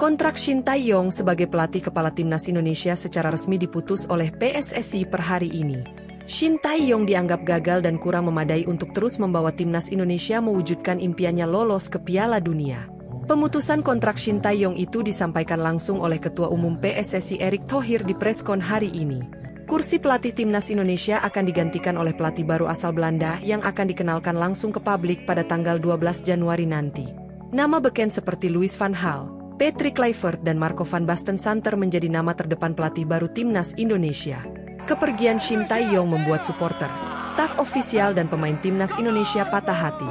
Kontrak Shin Tae-yong sebagai pelatih kepala timnas Indonesia secara resmi diputus oleh PSSI per hari ini. Shin Tae-yong dianggap gagal dan kurang memadai untuk terus membawa timnas Indonesia mewujudkan impiannya lolos ke Piala Dunia. Pemutusan kontrak Shin Tae-yong itu disampaikan langsung oleh Ketua Umum PSSI Erick Thohir di preskon hari ini. Kursi pelatih timnas Indonesia akan digantikan oleh pelatih baru asal Belanda yang akan dikenalkan langsung ke publik pada tanggal 12 Januari nanti. Nama beken seperti Louis van Gaal, Patrick Kluivert dan Marco van Basten Santer menjadi nama terdepan pelatih baru timnas Indonesia. Kepergian Shin Tae-yong membuat supporter, staf ofisial dan pemain timnas Indonesia patah hati.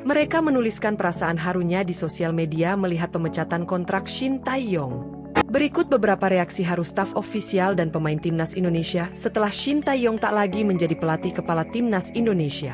Mereka menuliskan perasaan harunya di sosial media melihat pemecatan kontrak Shin Tae-yong. Berikut beberapa reaksi haru staf ofisial dan pemain timnas Indonesia setelah Shin Tae-yong tak lagi menjadi pelatih kepala timnas Indonesia.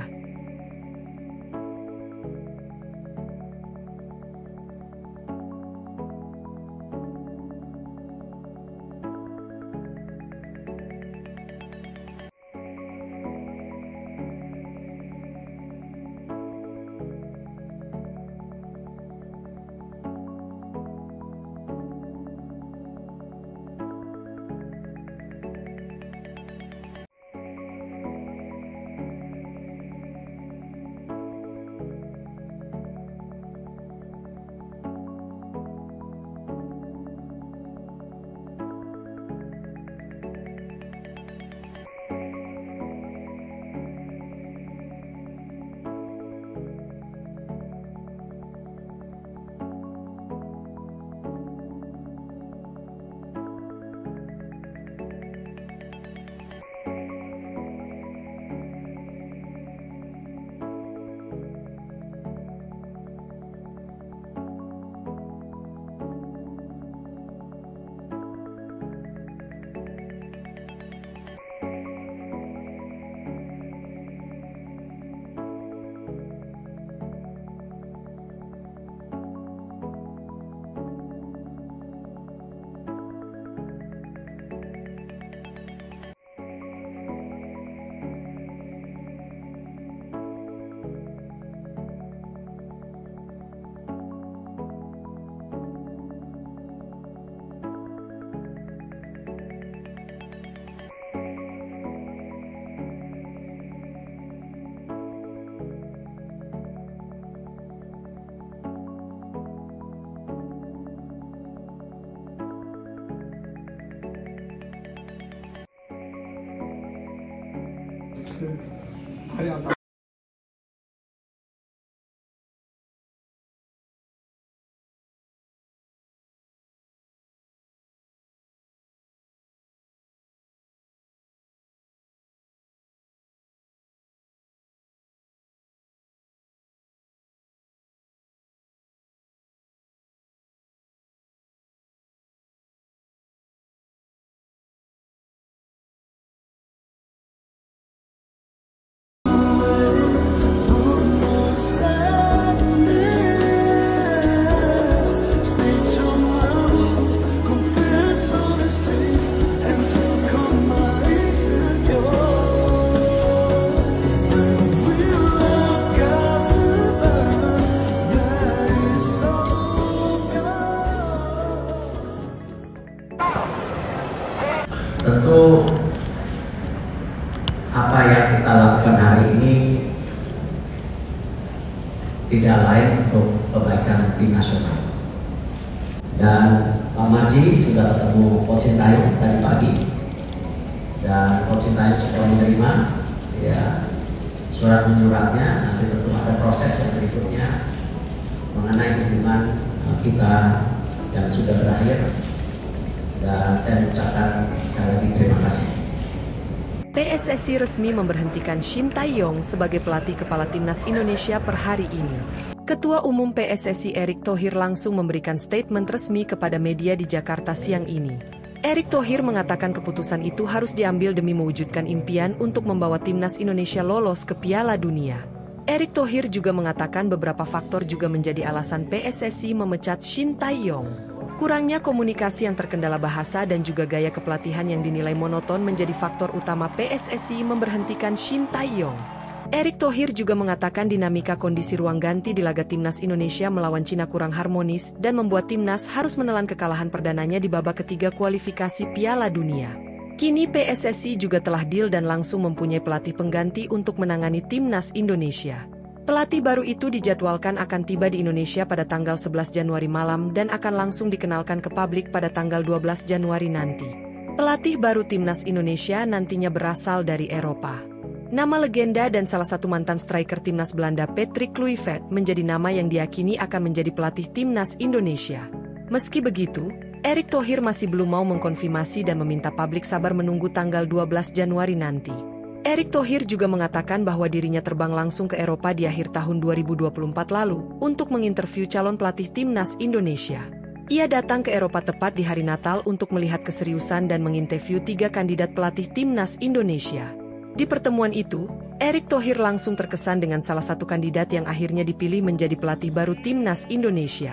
Tentu apa yang kita lakukan hari ini tidak lain untuk kebaikan tim nasional. Dan Pak Marji sudah ketemu Coach Shin Tae-yong tadi pagi, dan Coach Shin Tae-yong sudah menerima surat menyuratnya. Nanti tentu ada proses yang berikutnya mengenai hubungan kita yang sudah berakhir. Dan saya mengucapkan sekali lagi terima kasih. PSSI resmi memberhentikan Shin Tae-yong sebagai pelatih kepala timnas Indonesia per hari ini. Ketua Umum PSSI Erick Thohir langsung memberikan statement resmi kepada media di Jakarta siang ini. Erick Thohir mengatakan keputusan itu harus diambil demi mewujudkan impian untuk membawa timnas Indonesia lolos ke Piala Dunia. Erick Thohir juga mengatakan beberapa faktor juga menjadi alasan PSSI memecat Shin Tae-yong. Kurangnya komunikasi yang terkendala bahasa dan juga gaya kepelatihan yang dinilai monoton menjadi faktor utama PSSI memberhentikan Shin Tae-yong. Erick Thohir juga mengatakan dinamika kondisi ruang ganti di laga timnas Indonesia melawan Cina kurang harmonis dan membuat timnas harus menelan kekalahan perdananya di babak ketiga kualifikasi Piala Dunia. Kini PSSI juga telah deal dan langsung mempunyai pelatih pengganti untuk menangani timnas Indonesia. Pelatih baru itu dijadwalkan akan tiba di Indonesia pada tanggal 11 Januari malam dan akan langsung dikenalkan ke publik pada tanggal 12 Januari nanti. Pelatih baru timnas Indonesia nantinya berasal dari Eropa. Nama legenda dan salah satu mantan striker timnas Belanda Patrick Kluivert menjadi nama yang diyakini akan menjadi pelatih timnas Indonesia. Meski begitu, Erick Thohir masih belum mau mengkonfirmasi dan meminta publik sabar menunggu tanggal 12 Januari nanti. Erick Thohir juga mengatakan bahwa dirinya terbang langsung ke Eropa di akhir tahun 2024 lalu untuk menginterview calon pelatih timnas Indonesia. Ia datang ke Eropa tepat di hari Natal untuk melihat keseriusan dan menginterview 3 kandidat pelatih timnas Indonesia. Di pertemuan itu, Erick Thohir langsung terkesan dengan salah satu kandidat yang akhirnya dipilih menjadi pelatih baru timnas Indonesia.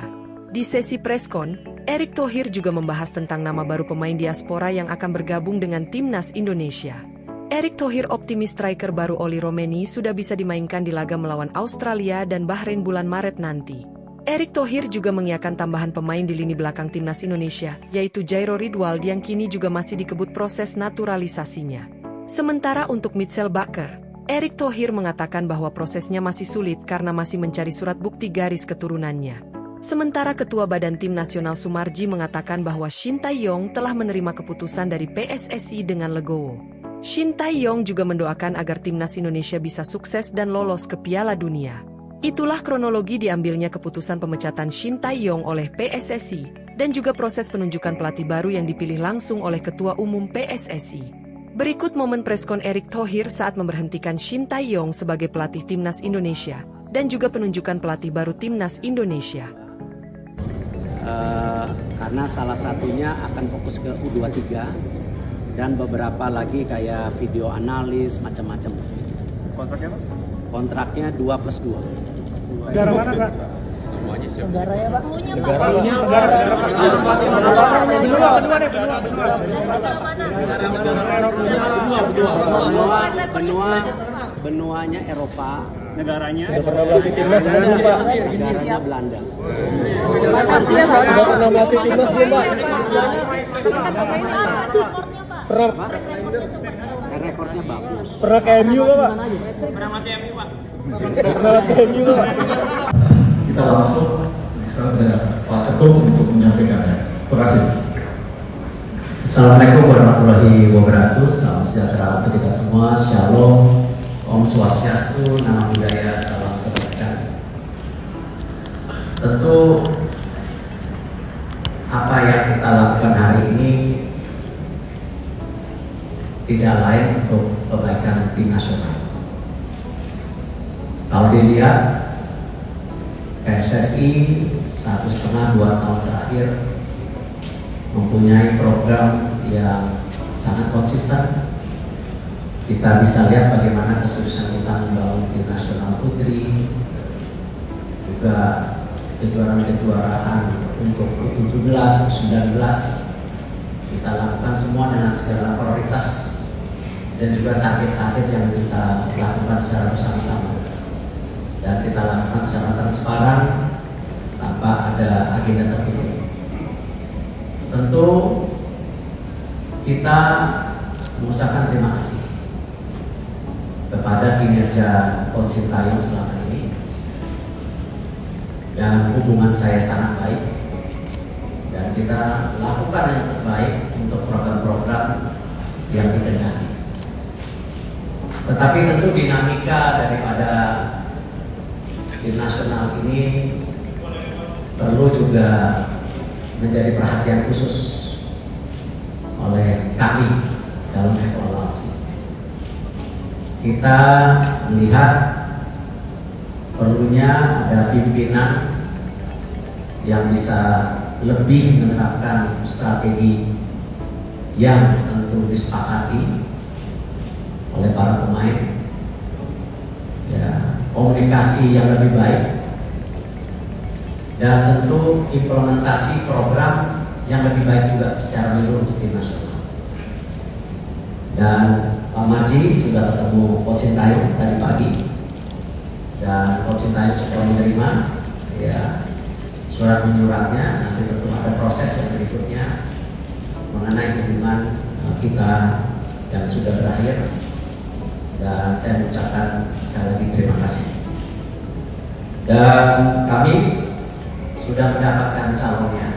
Di sesi preskon, Erick Thohir juga membahas tentang nama baru pemain diaspora yang akan bergabung dengan timnas Indonesia. Erick Thohir optimis striker baru Oli Romeni sudah bisa dimainkan di laga melawan Australia dan Bahrain bulan Maret nanti. Erick Thohir juga mengiyakan tambahan pemain di lini belakang timnas Indonesia, yaitu Jairo Ridwald yang kini juga masih dikebut proses naturalisasinya. Sementara untuk Mitchell Bakker, Erick Thohir mengatakan bahwa prosesnya masih sulit karena masih mencari surat bukti garis keturunannya. Sementara Ketua Badan Tim Nasional Sumarji mengatakan bahwa Shin Tae-yong telah menerima keputusan dari PSSI dengan legowo. Shin Tae-yong juga mendoakan agar timnas Indonesia bisa sukses dan lolos ke Piala Dunia. Itulah kronologi diambilnya keputusan pemecatan Shin Tae-yong oleh PSSI dan juga proses penunjukan pelatih baru yang dipilih langsung oleh Ketua Umum PSSI. Berikut momen preskon Erick Thohir saat memberhentikan Shin Tae-yong sebagai pelatih timnas Indonesia dan juga penunjukan pelatih baru timnas Indonesia. Karena salah satunya akan fokus ke U23 dan beberapa lagi kayak video analis macam-macam. Kontraknya apa? Kontraknya 2+2. Negara mana, Pak? Semuanya siap. Negara ya, Pak? Benuanya Eropa. Negaranya? Sudah pernah melatih timnas belum, Pak? Negaranya Belanda. Sudah pernah melatih timnas belum, Pak? Pernah. Rekornya bagus. Pernah ke MU, Pak? Pernah melatih MU, Pak? Pernah melatih MU, Pak? Kita langsung ke Pak Ketum untuk menyampaikannya. Terima kasih. Assalamualaikum warahmatullahi wabarakatuh. Salam sejahtera untuk kita semua. Shalom, Om Swastiastu, Namo Buddhaya, salam kebajikan. Tentu apa yang kita lakukan hari ini tidak lain untuk kebaikan tim nasional. Kalau dilihat PSSI 1,5-2 tahun terakhir mempunyai program yang sangat konsisten. Kita bisa lihat bagaimana keseriusan kita membangun tim nasional putri, juga kejuaraan-kejuaraan untuk U17, U19 kita lakukan semua dengan segala prioritas dan juga target-target yang kita lakukan secara bersama-sama. Dan kita lakukan secara transparan tanpa ada agenda tertentu. Tentu kita mengucapkan terima kasih kepada kinerja Coach Shin Tae-yong selama ini, dan hubungan saya sangat baik dan kita lakukan yang terbaik untuk program-program yang dikehendaki. Tetapi tentu dinamika daripada tim nasional ini perlu juga menjadi perhatian khusus oleh kami dalam evaluasi. Kita melihat perlunya ada pimpinan yang bisa lebih menerapkan strategi yang tentu disepakati oleh para pemain, ya, komunikasi yang lebih baik, dan tentu implementasi program yang lebih baik juga secara menyeluruh untuk tim nasional. Dan Pak Marji sudah ketemu Coach Shin Tae-yong tadi pagi. dan Coach Sintayong sudah menerima ya surat menyuratnya. Nanti tentu ada proses yang berikutnya mengenai hubungan kita yang sudah berakhir, dan saya mengucapkan sekali lagi terima kasih. Dan kami sudah mendapatkan calonnya.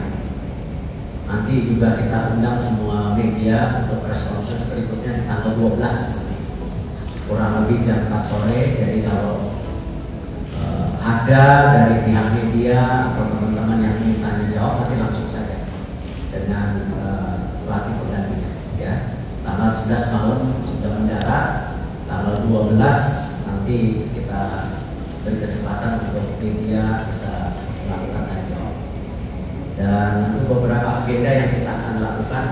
Nanti juga kita undang semua media untuk press conference berikutnya di tanggal 12 nanti, kurang lebih jam 4 sore. Jadi kalau ada dari pihak media atau teman-teman yang ingin tanya jawab, nanti langsung saja dengan pelatih penggantinya ya. Tanggal 11 malam sudah mendarat, tanggal 12 nanti kita beri kesempatan untuk media bisa melakukan tanya jawab. Dan tentu beberapa agenda yang kita akan lakukan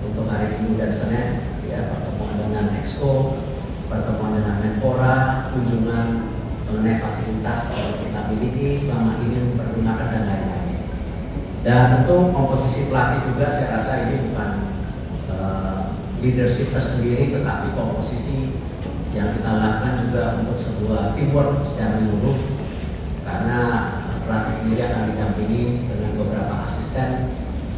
untuk hari Minggu dan Senin ya, pertemuan dengan Exco, pertemuan dengan Menpora, kunjungan mengenai fasilitas yang kita miliki selama ini mempergunakan dan lain-lain. Dan tentu komposisi pelatih juga saya rasa ini bukan leadership tersendiri, tetapi komposisi yang kita lakukan juga untuk sebuah teamwork secara menyeluruh, karena pelatih sendiri akan didampingi dengan beberapa asisten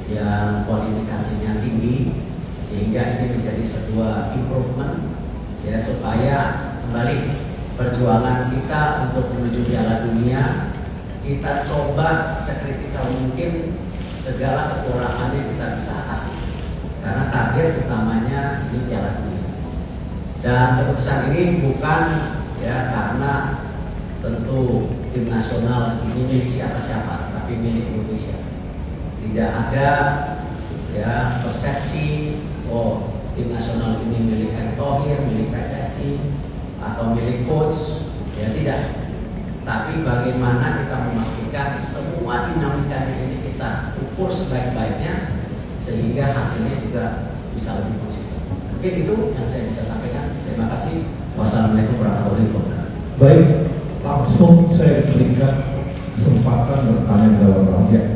yang kualifikasinya tinggi, sehingga ini menjadi sebuah improvement ya, supaya kembali perjuangan kita untuk menuju Piala Dunia kita coba sekritikal mungkin, segala kekurangannya kita bisa atasi, karena target utamanya ini Piala Dunia. Dan keputusan ini bukan ya karena tentu tim nasional ini milik siapa-siapa, tapi milik Indonesia. Tidak ada ya persepsi tim nasional ini milik Erick Thohir, milik PSSI atau milik coach, ya tidak. Tapi bagaimana kita memastikan semua dinamikanya ini kita ukur sebaik-baiknya sehingga hasilnya juga bisa lebih konsisten. Mungkin itu yang saya bisa sampaikan. Terima kasih. Wassalamualaikum warahmatullahi wabarakatuh. Baik, langsung saya berikan kesempatan bertanya jawab rakyat.